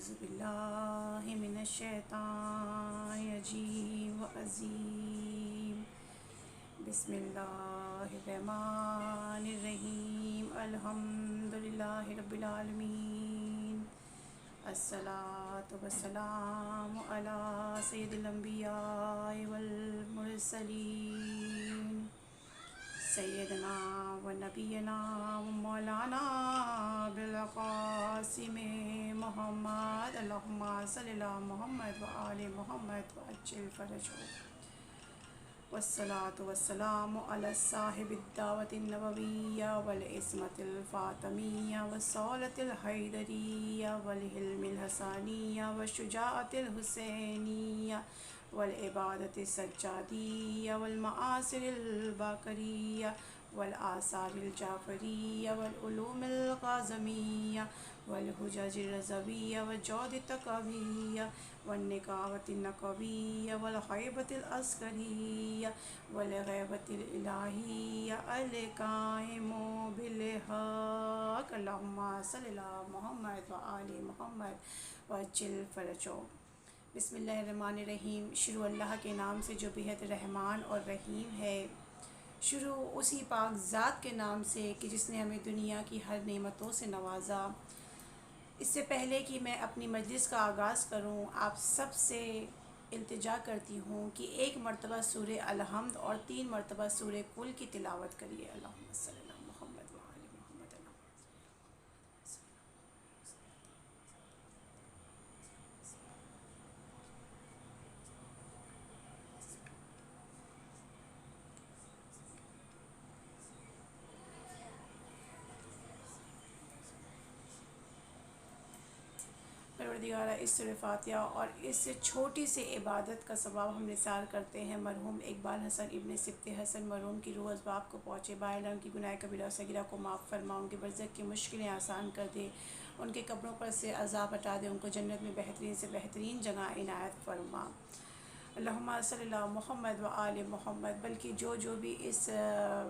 اعوذ باللہ من الشیطان الرجیم العظیم بسم اللہ الرحمن الرحیم الحمد للہ رب العالمین الصلاۃ والسلام علی سید الانبیاء والمرسلین سیدنا و نبینا و مولانا بالقاسم محمد اللہم صلی اللہ محمد و آل محمد و عجل فرجہ والصلاة والسلام علی صاحب الدعوة النبویہ والعصمت الفاطمیہ والصولة الحیدریہ والحلم الحسانیہ والشجاعت الحسینیہ والعبادت السجادیہ والمآثر الباقریہ والآثار الجعفریہ والعلوم القاظمیہ والحجج الرضویہ والجود التقویہ والنکاوۃ النقویہ والخیبۃ العسکریہ والغیبۃ الالہیہ القائم بالحق اللہم صلی اللہ محمد و آل محمد وعجل فرجہ۔ بسم اللہ الرحمن الرحیم۔ شروع اللہ کے نام سے جو بےحد رحمان اور رحیم ہے۔ شروع اسی پاک ذات کے نام سے کہ جس نے ہمیں دنیا کی ہر نعمتوں سے نوازا۔ اس سے پہلے کہ میں اپنی مجلس کا آغاز کروں، آپ سب سے التجا کرتی ہوں کہ ایک مرتبہ سورہ الحمد اور 3 مرتبہ سورہ قل کی تلاوت کریے۔ اللہم صلی اللہ محمد و آل محمد۔ پروردگارہ، اس سورہ فاتحہ اور اس چھوٹی سی عبادت کا ثواب ہم نثار کرتے ہیں مرحوم اقبال حسن ابن سبط حسن مرحوم کی روح اسباب کو پہنچے، باہر ان کی گناہ کبیرہ و صغیرہ کو معاف فرما، ان کے برزخ کی مشکلیں آسان کر دے، ان کے قبروں پر سے عذاب ہٹا دے، ان کو جنت میں بہترین سے بہترین جگہ عنایت فرما۔ اللہم صلی اللہ محمد و آل محمد۔ بلکہ جو بھی اس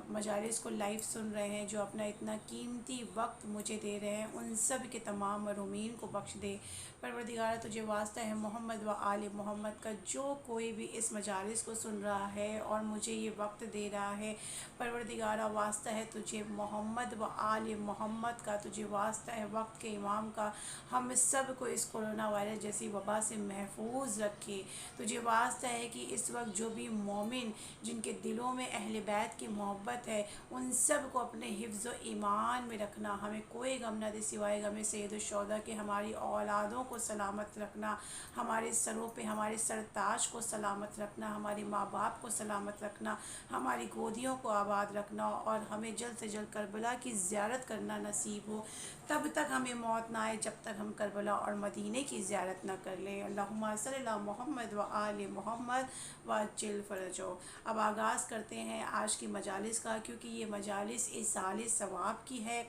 مجالس کو لائیو سن رہے ہیں، جو اپنا اتنا قیمتی وقت مجھے دے رہے ہیں، ان سب کے تمام مرحومین کو بخش دے۔ پروردگارہ، تجھے واسطہ ہے محمد و آل محمد کا، جو کوئی بھی اس مجالس کو سن رہا ہے اور مجھے یہ وقت دے رہا ہے، پروردگارہ واسطہ ہے تجھے محمد و آل محمد کا، تجھے واسطہ ہے وقت کے امام کا، ہم سب کو اس کرونا وائرس جیسی وبا سے محفوظ رکھے۔ تجھے واسطہ ہے کہ اس وقت جو بھی مومن جن کے دلوں میں اہل بیت کی محبت ہے، ان سب کو اپنے حفظ و ایمان میں رکھنا، ہمیں کوئی غم نہ دے سوائے غم سید الشہداء کے، ہماری اولادوں کو سلامت رکھنا، ہمارے سروں پہ ہمارے سر تاج کو سلامت رکھنا، ہمارے ماں باپ کو سلامت رکھنا، ہماری گودیوں کو آباد رکھنا، اور ہمیں جلد سے جلد کربلا کی زیارت کرنا نصیب ہو۔ تب تک ہمیں موت نہ آئے جب تک ہم کربلا اور مدینے کی زیارت نہ کر لیں۔ اللہم صلی اللہ محمد و آل محمد وعجل فرجہ۔ اب آغاز کرتے ہیں آج کی مجالس کا، کیونکہ یہ مجالس ایصال ثواب کی ہے۔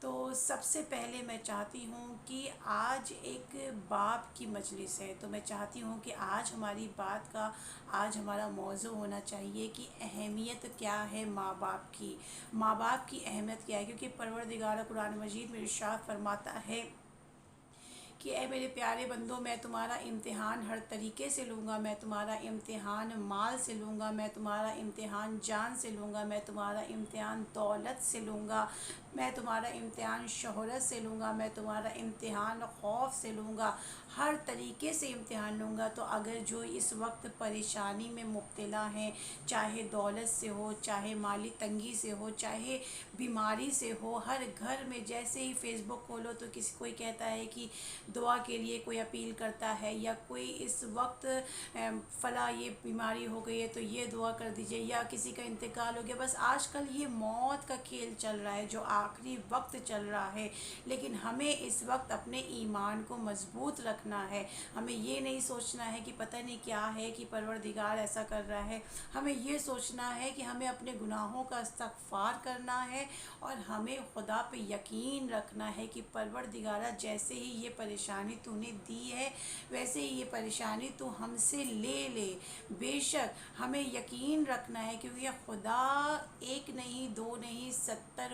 تو سب سے پہلے میں چاہتی ہوں کہ آج ایک باپ کی مجلس ہے، تو میں چاہتی ہوں کہ آج ہماری بات کا، آج ہمارا موضوع ہونا چاہیے کہ اہمیت کیا ہے ماں باپ کی، ماں باپ کی اہمیت کیا ہے، کیونکہ پروردگار قرآن مجید میں ارشاد فرماتا ہے کہ اے میرے پیارے بندوں، میں تمہارا امتحان ہر طریقے سے لوں گا، میں تمہارا امتحان مال سے لوں گا، میں تمہارا امتحان جان سے لوں گا، میں تمہارا امتحان دولت سے لوں گا، میں تمہارا امتحان شہرت سے لوں گا، میں تمہارا امتحان خوف سے لوں گا، ہر طریقے سے امتحان لوں گا۔ تو اگر جو اس وقت پریشانی میں مبتلا ہیں، چاہے دولت سے ہو، چاہے مالی تنگی سے ہو، چاہے بیماری سے ہو، ہر گھر میں جیسے ہی فیس بک کھولو تو کوئی کہتا ہے کہ دعا کے لیے کوئی اپیل کرتا ہے، یا کوئی اس وقت فلاں یہ بیماری ہو گئی ہے تو یہ دعا کر دیجئے، یا کسی کا انتقال ہو گیا۔ بس آج کل یہ موت کا کھیل چل رہا ہے، جو آخری وقت چل رہا ہے، لیکن ہمیں اس وقت اپنے ایمان کو مضبوط رکھنا ہے۔ ہمیں یہ نہیں سوچنا ہے کہ پتہ نہیں کیا ہے کہ پروردگار ایسا کر رہا ہے، ہمیں یہ سوچنا ہے کہ ہمیں اپنے گناہوں کا استغفار کرنا ہے، اور ہمیں خدا پہ یقین رکھنا ہے کہ پروردگارہ جیسے ہی یہ پریشانی تو نے دی ہے، ویسے ہی یہ پریشانی تو ہم سے لے لے۔ بے شک ہمیں یقین رکھنا ہے، کیونکہ خدا ایک نہیں، دو نہیں، 70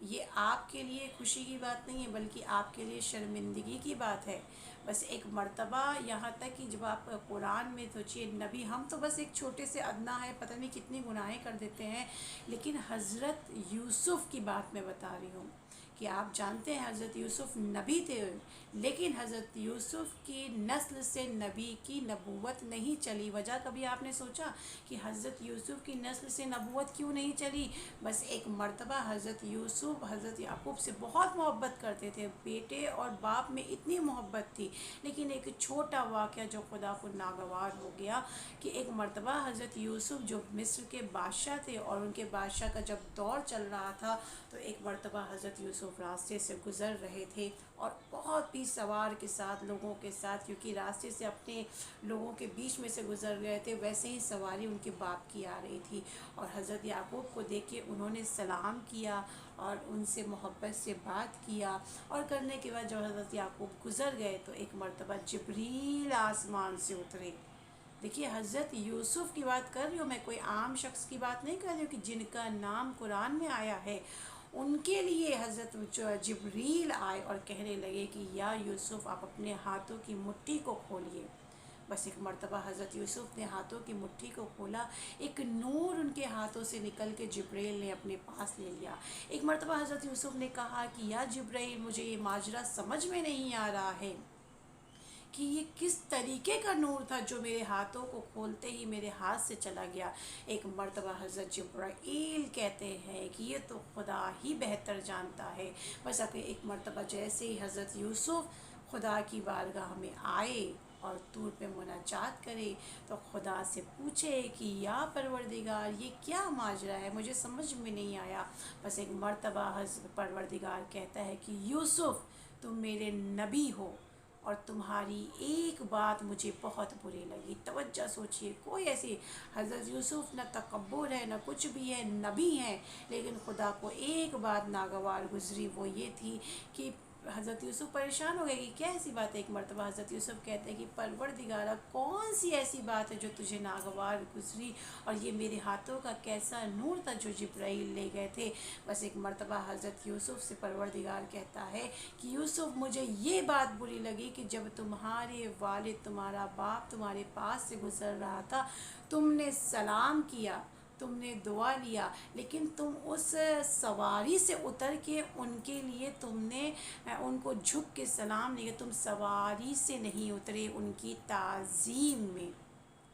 یہ آپ کے لیے خوشی کی بات نہیں ہے بلکہ آپ کے لیے شرمندگی کی بات ہے۔ بس ایک مرتبہ یہاں تک کہ جب آپ قرآن میں سوچیے نبی، ہم تو بس ایک چھوٹے سے ادنا ہے، پتہ نہیں کتنی گناہیں کر دیتے ہیں، لیکن حضرت یوسف کی بات میں بتا رہی ہوں کہ آپ جانتے ہیں حضرت یوسف نبی تھے، لیکن حضرت یوسف کی نسل سے نبی کی نبوت نہیں چلی۔ وجہ کبھی آپ نے سوچا کہ حضرت یوسف کی نسل سے نبوت کیوں نہیں چلی؟ بس ایک مرتبہ حضرت یوسف حضرت یعقوب سے بہت محبت کرتے تھے، بیٹے اور باپ میں اتنی محبت تھی، لیکن ایک چھوٹا واقعہ جو خدا کو ناگوار ہو گیا کہ ایک مرتبہ حضرت یوسف جو مصر کے بادشاہ تھے اور ان کے بادشاہ کا جب دور چل رہا تھا، تو ایک مرتبہ حضرت یوسف راستے سے گزر رہے تھے اور بہت ہی سوار کے ساتھ لوگوں کے ساتھ، کیونکہ راستے سے اپنے لوگوں کے بیچ میں سے گزر گئے تھے، ویسے ہی سواری ان کے باپ کی آ رہی تھی، اور حضرت یعقوب کو دیکھ کے انہوں نے سلام کیا اور ان سے محبت سے بات کیا، اور کرنے کے بعد جب حضرت یعقوب گزر گئے تو ایک مرتبہ جبریل آسمان سے اترے۔ دیکھیے حضرت یوسف کی بات کر رہی ہوں میں، کوئی عام شخص کی بات نہیں کر رہی ہوں کہ جن کا نام قرآن میں آیا ہے، ان کے لیے حضرت جبریل آئے اور کہنے لگے کہ یا یوسف آپ اپنے ہاتھوں کی مٹھی کو کھولیے۔ بس ایک مرتبہ حضرت یوسف نے ہاتھوں کی مٹھی کو کھولا، ایک نور ان کے ہاتھوں سے نکل کے جبریل نے اپنے پاس لے لیا۔ ایک مرتبہ حضرت یوسف نے کہا کہ یا جبریل مجھے یہ ماجرا سمجھ میں نہیں آ رہا ہے کہ یہ کس طریقے کا نور تھا جو میرے ہاتھوں کو کھولتے ہی میرے ہاتھ سے چلا گیا۔ ایک مرتبہ حضرت جبرائیل کہتے ہیں کہ یہ تو خدا ہی بہتر جانتا ہے۔ بس اب ایک مرتبہ جیسے ہی حضرت یوسف خدا کی بارگاہ میں آئے اور طور پہ مناجات کرے تو خدا سے پوچھے کہ یا پروردگار یہ کیا ماجرا ہے، مجھے سمجھ میں نہیں آیا۔ بس ایک مرتبہ حضرت پروردگار کہتا ہے کہ یوسف تم میرے نبی ہو اور تمہاری ایک بات مجھے بہت بری لگی۔ توجہ سوچئے، کوئی ایسی حضرت یوسف نہ تکبر ہے نہ کچھ بھی ہے، نبی ہیں، لیکن خدا کو ایک بات ناگوار گزری، وہ یہ تھی کہ حضرت یوسف پریشان ہو گئے کہ کیا ایسی بات ہے۔ ایک مرتبہ حضرت یوسف کہتے ہیں کہ پروردگارہ کون سی ایسی بات ہے جو تجھے ناگوار گزری، اور یہ میرے ہاتھوں کا کیسا نور تھا جو جبرائیل لے گئے تھے۔ بس ایک مرتبہ حضرت یوسف سے پروردگار کہتا ہے کہ یوسف مجھے یہ بات بری لگی کہ جب تمہارے والد تمہارا باپ تمہارے پاس سے گزر رہا تھا، تم نے سلام کیا، تم نے دعا لیا، لیکن تم اس سواری سے اتر کے ان کے لیے تم نے ان کو جھک کے سلام نہیں کیا، تم سواری سے نہیں اترے، ان کی تعظیم میں،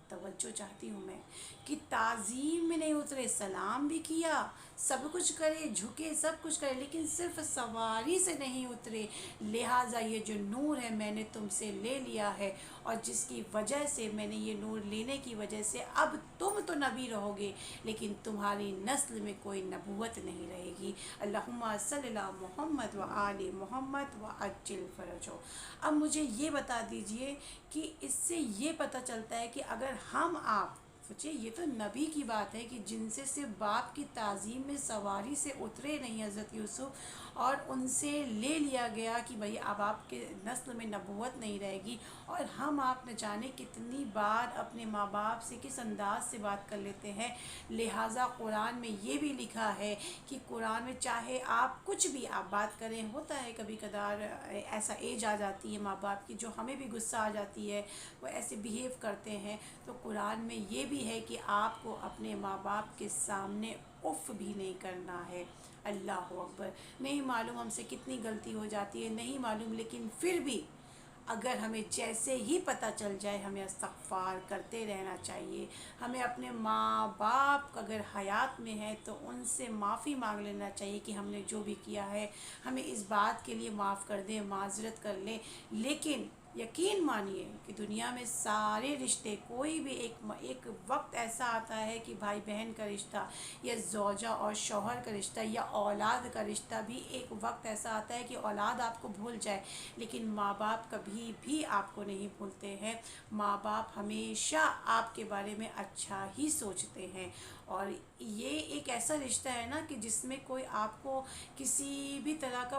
توجہ چاہتی ہوں میں کہ تعظیم میں نہیں اترے، سلام بھی کیا، سب کچھ کرے، جھکے، سب کچھ کرے، لیکن صرف سواری سے نہیں اترے۔ لہٰذا یہ جو نور ہے میں نے تم سے لے لیا ہے، اور جس کی وجہ سے میں نے یہ نور لینے کی وجہ سے اب تم تو نبی رہو گے، لیکن تمہاری نسل میں کوئی نبوت نہیں رہے گی۔ اللہم صلی اللہ محمد و آل محمد و عجل فرجو۔ اب مجھے یہ بتا دیجئے کہ اس سے یہ پتہ چلتا ہے کہ اگر ہم آپ سوچیں، یہ تو نبی کی بات ہے کہ جن سے صرف باپ کی تعظیم میں سواری سے اترے نہیں حضرت یوسف، اور ان سے لے لیا گیا کہ بھئی اب آپ کے نسل میں نبوت نہیں رہے گی، اور ہم آپ نہ جانے کتنی بار اپنے ماں باپ سے کس انداز سے بات کر لیتے ہیں۔ لہٰذا قرآن میں یہ بھی لکھا ہے کہ قرآن میں چاہے آپ کچھ بھی آپ بات کریں، ہوتا ہے کبھی کبھار ایسا ایج آ جاتی ہے ماں باپ کی جو ہمیں بھی غصہ آ جاتی ہے، وہ ایسے بیہیو کرتے ہیں، تو قرآن میں یہ بھی ہے کہ آپ کو اپنے ماں باپ کے سامنے اف بھی نہیں کرنا ہے۔ اللہ اکبر۔ نہیں معلوم ہم سے کتنی غلطی ہو جاتی ہے، نہیں معلوم، لیکن پھر بھی اگر ہمیں جیسے ہی پتہ چل جائے ہمیں استغفار کرتے رہنا چاہیے۔ ہمیں اپنے ماں باپ اگر حیات میں ہے تو ان سے معافی مانگ لینا چاہیے کہ ہم نے جو بھی کیا ہے ہمیں اس بات کے لیے معاف کر دیں، معذرت کر لیں، لیکن یقین مانیے کہ دنیا میں سارے رشتے، کوئی بھی ایک وقت ایسا آتا ہے کہ بھائی بہن کا رشتہ، یا زوجہ اور شوہر کا رشتہ، یا اولاد کا رشتہ بھی ایک وقت ایسا آتا ہے کہ اولاد آپ کو بھول جائے، لیکن ماں باپ کبھی بھی آپ کو نہیں بھولتے ہیں۔ ماں باپ ہمیشہ آپ کے بارے میں اچھا ہی سوچتے ہیں، اور یہ ایک ایسا رشتہ ہے نا کہ جس میں کوئی آپ کو کسی بھی طرح کا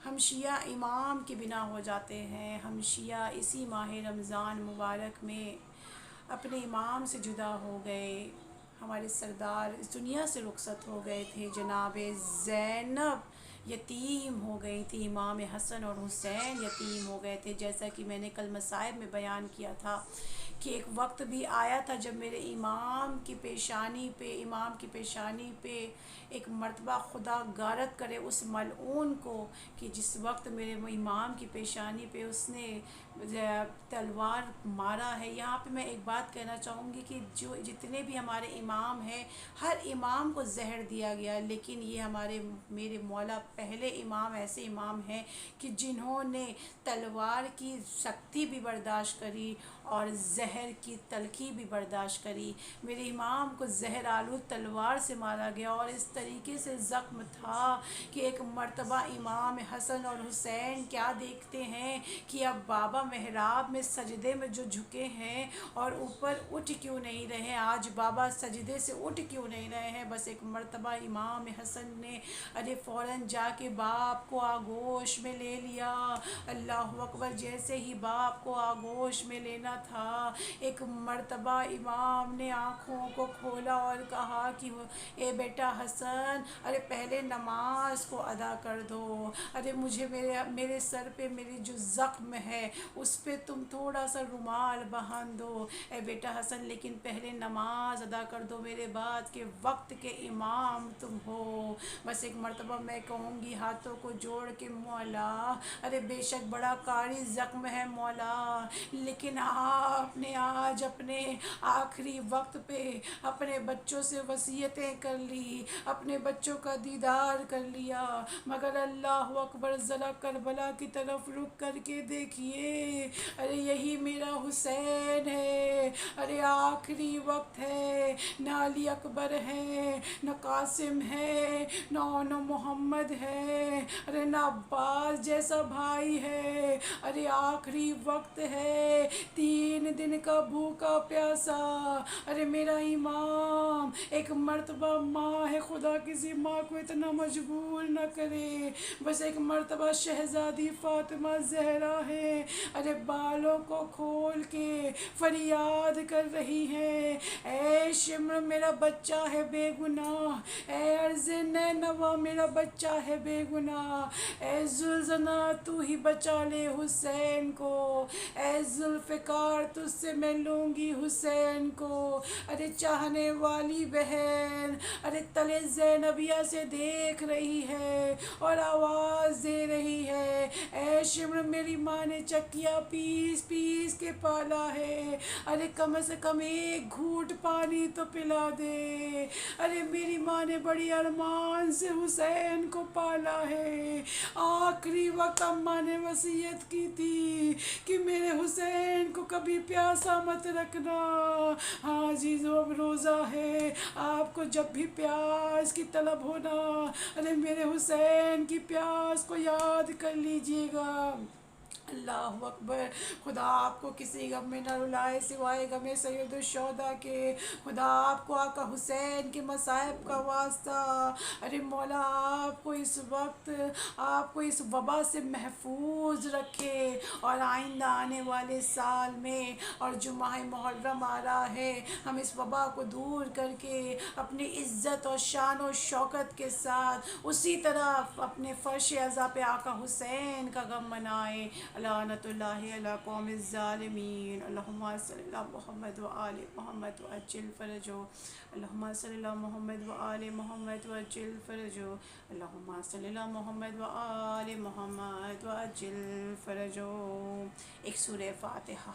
ہم شیعہ امام کے بنا ہو جاتے ہیں، ہم شیعہ اسی ماہ رمضان مبارک میں اپنے امام سے جدا ہو گئے، ہمارے سردار اس دنیا سے رخصت ہو گئے تھے، جناب زینب یتیم ہو گئی تھی، امام حسن اور حسین یتیم ہو گئے تھے، جیسا کہ میں نے کل مصائب میں بیان کیا تھا کہ ایک وقت بھی آیا تھا جب میرے امام کی پیشانی پہ ایک مرتبہ خدا غارت کرے اس ملعون کو، کہ جس وقت میرے امام کی پیشانی پہ اس نے تلوار مارا ہے۔ یہاں پہ میں ایک بات کہنا چاہوں گی کہ جو جتنے بھی ہمارے امام ہیں، ہر امام کو زہر دیا گیا، لیکن یہ میرے مولا پہلے امام ایسے امام ہیں کہ جنہوں نے تلوار کی سختی بھی برداشت کری اور زہر کی تلخی بھی برداشت کری۔ میرے امام کو زہر آلود تلوار سے مارا گیا، اور اس طریقے سے زخم تھا کہ ایک مرتبہ امام حسن اور حسین کیا دیکھتے ہیں کہ اب بابا محراب میں سجدے میں جو جھکے ہیں اور اوپر اٹھ کیوں نہیں رہے، آج بابا سجدے سے اٹھ کیوں نہیں رہے ہیں۔ بس ایک مرتبہ امام حسن نے فوراً جا کے باپ کو آغوش میں لے لیا، اللہ اکبر۔ جیسے ہی باپ کو آغوش میں لینا تھا، ایک مرتبہ امام نے آنکھوں کو کھولا اور کہا کہ اے بیٹا حسن، پہلے نماز کو ادا کر دو، مجھے میرے سر پہ میری جو زخم ہے اس پہ تم تھوڑا سا رومال باندھ دو اے بیٹا حسن، لیکن پہلے نماز ادا کر دو، میرے بعد کے وقت کے امام تم ہو۔ بس ایک مرتبہ میں کہوں گی ہاتھوں کو جوڑ کے، مولا بے شک بڑا کاری زخم ہے مولا، لیکن آپ نے آج اپنے آخری وقت پہ اپنے بچوں سے وصیتیں کر لی، اپنے بچوں کا دیدار کر لیا، مگر اللہ اکبر، ذرا کربلا کی طرف رک کر کے دیکھیے، یہی میرا حسین ہے، آخری وقت ہے، نہ علی اکبر ہے، نہ قاسم ہے، نہ محمد ہے، نہ عباس جیسا بھائی ہے، آخری وقت ہے، 3 دن کا بھوکا پیاسا، میرا امام۔ ایک مرتبہ ماں ہے، خدا کسی ماں کو اتنا مجبور نہ کرے، بس ایک مرتبہ شہزادی فاطمہ زہرا ہے، بالوں کو کھول کے فریاد کر رہی ہے، اے شمر میرا بچہ ہے بے گناہ، اے عرض نینوا میرا بچہ ہے بے گناہ، اے زلزنا تو ہی بچا لے حسین کو، اے ذوالفقار تجھ سے میں لوں گی حسین کو، چاہنے والی بہن تلے زینبیہ سے دیکھ رہی ہے اور آواز دے رہی ہے، اے شمر میری ماں نے چکیا پیس پیس کے پالا ہے، کم سے کم ایک گھونٹ پانی تو پلا دے، میری ماں نے بڑی ارمان سے حسین کو پالا ہے، آخری وقت اماں نے وصیت کی تھی کہ میرے حسین کو کبھی پیاسا مت رکھنا، ہاں جی اب روزہ ہے، آپ کو جب بھی پیاس کی طلب ہونا، میرے حسین کی پیاس کو یاد کر لیجئے گا۔ اللہ اکبر۔ خدا آپ کو کسی غم میں نہ رلائے سوائے غم سید الشہداء کے، خدا آپ کو آقا حسین کے مصائب کا واسطہ، مولا آپ کو اس وقت، آپ کو اس وبا سے محفوظ رکھے، اور آئندہ آنے والے سال میں، اور جو ماہ محرم آ رہا ہے، ہم اس وبا کو دور کر کے اپنی عزت اور شان و شوکت کے ساتھ اسی طرح اپنے فرش عزا پہ آقا حسین کا غم منائیں۔ لعنت اللہ علی قوم الظالمین۔ اللہم صلی اللہ محمد و آل محمد وعجل فرجو، اللہم صلی اللہ محمد و آل محمد وعجل فرجو، اللہم صلی اللہ محمد و آل محمد وعجل فرجو۔ ایک سورہ فاتحہ۔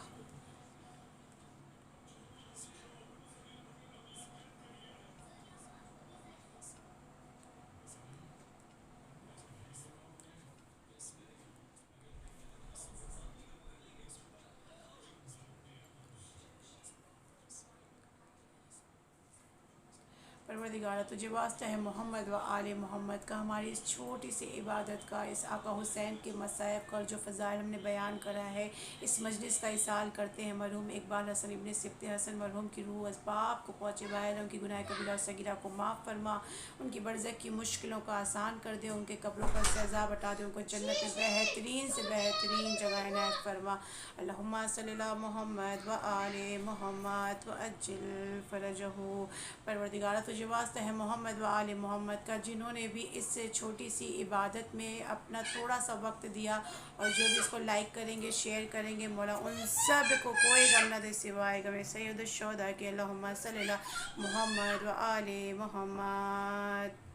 پروردگارہ تجھے واسطہ ہے محمد و آل محمد کا، ہماری اس چھوٹی سی عبادت کا، اس آقا حسین کے مصائب کا جو فضائل ہم نے بیان کرا ہے، اس مجلس کا اصال کرتے ہیں مرحوم اقبال حسن ابن سبط حسن مرحوم کی روح اسباب کو پہنچے، باہر ان کی گناہ کبیرہ اور صغیرہ کو معاف فرما، ان کی برزخ کی مشکلوں کو آسان کر دے، ان کے قبروں پر سے عذاب ہٹا دے، ان کو جنت بہترین سے بہترین جگہ عنایت فرما۔ اللہم صلی اللہ محمد و آل محمد و اجل فرجہ۔ پروردگارہ تجھے واسطہ ہے محمد و آل محمد کا، جنہوں نے بھی اس سے چھوٹی سی عبادت میں اپنا تھوڑا سا وقت دیا اور جو بھی اس کو لائک کریں گے، شیئر کریں گے، مولا ان سب کو کوئی غم نہ دے سوائے غم سید الشہداء کے۔ اللہم صلی اللہ محمد و آل محمد۔